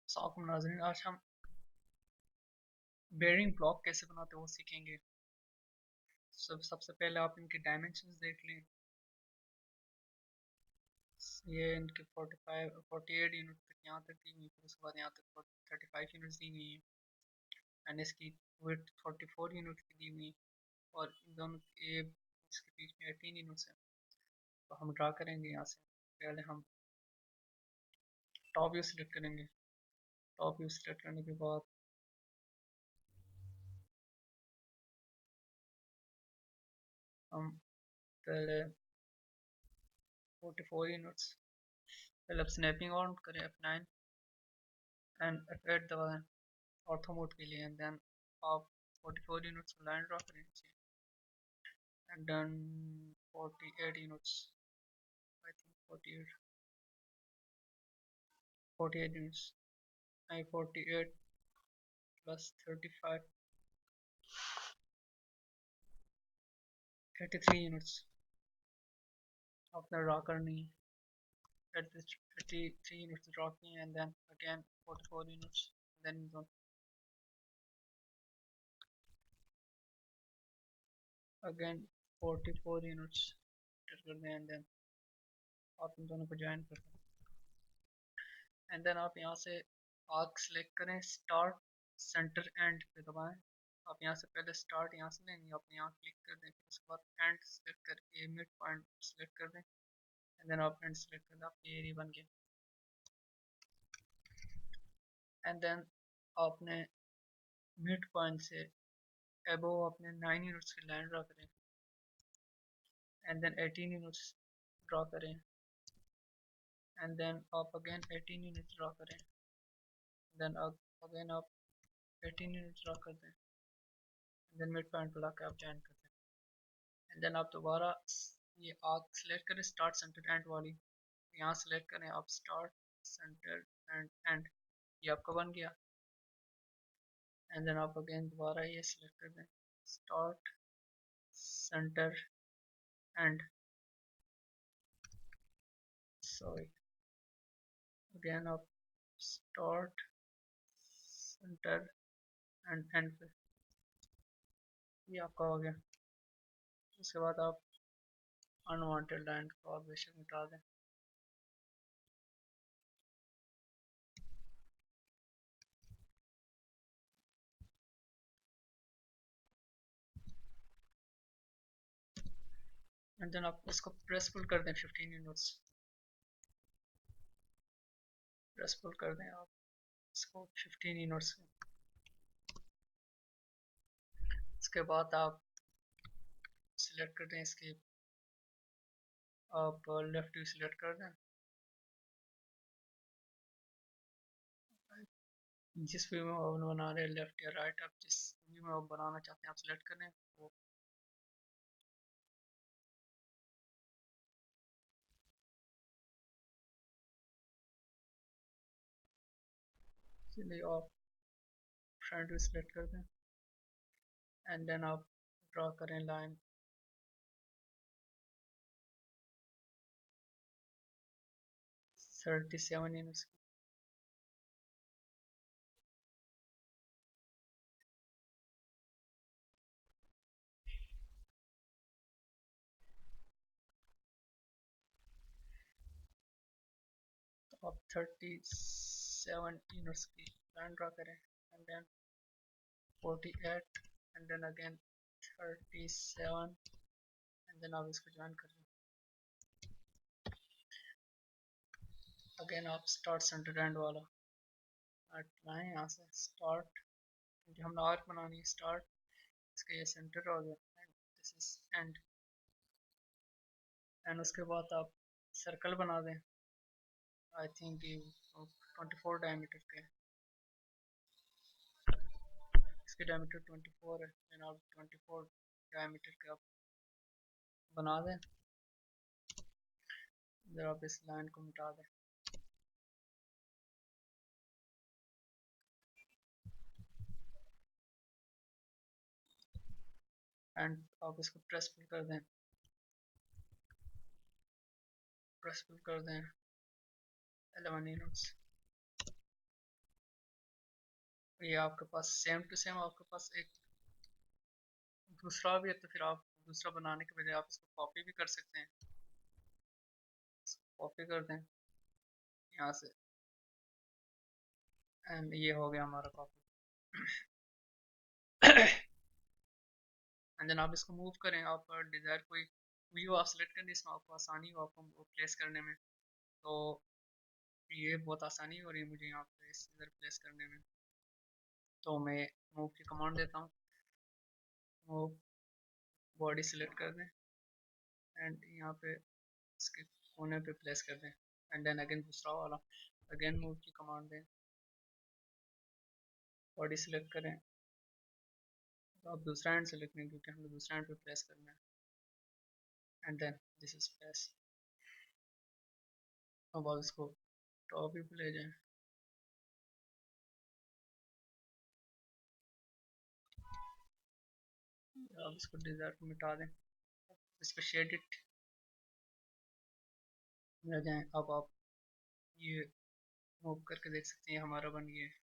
साकुम नाज़रीन, आज हम बेयरिंग ब्लॉक कैसे बनाते हैं वो सीखेंगे। सबसे पहले आप इनके डायमेंशंस देख लें। ये इनके 45 48 यूनिट तक यहाँ तक दी हुई, फिर उसके बाद यहाँ तक 35 यूनिट्स दी हुई हैं एंड इसकी विड्थ 44 यूनिट की दी हुई, और इन दोनों के इसके बीच में 18 यूनिट्स हैं। तो हम ड्रा करेंगे। यहाँ से पहले हम टॉप व्यू सिलेक्ट करेंगे। टॉप व्यू सिलेक्ट करने के बाद हम पहले 44 यूनिट्स, पहले अब स्नैपिंग ऑन करें F9 एंड F8 दबाएं ऑर्थो मोड के लिए, एंड देन आप 44 यूनिट्स लाइन ड्रा करें नीचे, and then 48 units, I think 48 units, I 48 plus 35 83 units आपने ड्रा करनी है। 83 यूनिट्स ड्रा की, and then again 44 units, then again 44 units कर दें, एंड देन आप इन दोनों को ज्वाइन कर दें। एंड देन आप यहाँ से आर्क सेलेक्ट करें, स्टार्ट सेंटर एंड पे दबाएं। आप यहाँ से पहले स्टार्ट यहाँ से लेंगे, आप यहाँ क्लिक कर दें, फिर उसके बाद एंड सेलेक्ट करके मिड पॉइंट सेलेक्ट कर दें, एंड देन आप एंड सेलेक्ट कर दें, आपकी एरिया बन गया। एंड देन आपने मिड पॉइंट से एबोव अपने 9 यूनिट्स की लाइन ड्रा करें, एंड देन 18 यूनिट्स ड्रा करें, एंड देन आप अगेन 18 यूनिट्स ड्रा करें, देन अगेन आप 18 यूनिट्स ड्रा कर दें, देन मिड पॉइंट पर लाकर आप ज्वाइन कर दें। एंड देन आप दोबारा ये आर्क सेलेक्ट करें, स्टार्ट सेंटर एंड वाली, यहाँ सेलेक्ट करें आप स्टार्ट सेंटर एंड एंड, ये आपका बन गया। एंड देन आप अगेन दोबारा ये सेलेक्ट कर दें, start centre and, sorry again आप स्टार्ट सेंटर एंड एंड पे, ये आपका हो गया। उसके बाद आप अनवांटेड लाइन को आप बेशक मिटा दें। एंड देन आप इसको प्रेस पुल कर दें 15 यूनिट्स, प्रेस पुल कर दें आप इसको 15 यूनिट्स। इसके बाद आप सिलेक्ट कर दें इसके, आप लेफ्ट व्यू सिलेक्ट कर दें, जिस व्यू में आप बना रहे हैं लेफ्ट या राइट, आप जिस व्यू में आप बनाना चाहते हैं आप सिलेक्ट करें वो। चलिए आप फ्रंट व्यू सिलेक्ट कर दें, एंड देन आप ड्रा करें लाइन 37 यूनिट्स। तो आप 37 यूनिट्स की लाइन ड्रा करें, and then 48, and then again 37, and then आप इसको ज्वाइन कर लें। अगेन आप स्टार्ट सेंटर एंड वाला लाएँ, यहाँ से स्टार्ट, क्योंकि हमने आर्क बनानी है, स्टार्ट इसका ये सेंटर हो गया, and this is and. And उसके बाद आप सर्कल बना दें, आई थिंक ये 24 डायमीटर के, इसके डायमीटर 24 है, एंड आप 24 डायमीटर के आप बना दें। इधर आप इस लाइन को मिटा दें, एंड आप इसको प्रेस पुल कर दें, प्रेस पुल कर दें 11 यूनिट्स। ये आपके पास सेम टू सेम आपके पास एक दूसरा भी है, तो फिर आप दूसरा बनाने के बजाय आप इसको कॉपी भी कर सकते हैं। कॉपी कर दें यहाँ से, एंड ये हो गया हमारा कॉपी। एंड देन आप इसको मूव करें, आप डिज़ायर कोई व्यू आप सेलेक्ट करें जिसमें आपको आसानी हो आपको वो प्लेस करने में। तो ये बहुत आसानी हो रही है मुझे यहाँ पे इस इधर प्लेस करने में। तो मैं मूव की कमांड देता हूँ, मूव बॉडी सेलेक्ट कर दें एंड यहाँ पे इसके कोने पे प्लेस कर दें। एंड देन अगेन दूसरा वाला अगेन मूव की कमांड दें, बॉडी सेलेक्ट करें। तो आप दूसरा हैंड सेलेक्ट करें क्योंकि हमें दूसरा हैंड पे प्लेस करना है। And then this is place. अब आप इसको टॉप भी ले जाएं। आप इसको डिज़ायर को मिटा दें, इस पर शेड इट रह जाएं। अब आप ये मूव करके देख सकते हैं हमारा बन गया है।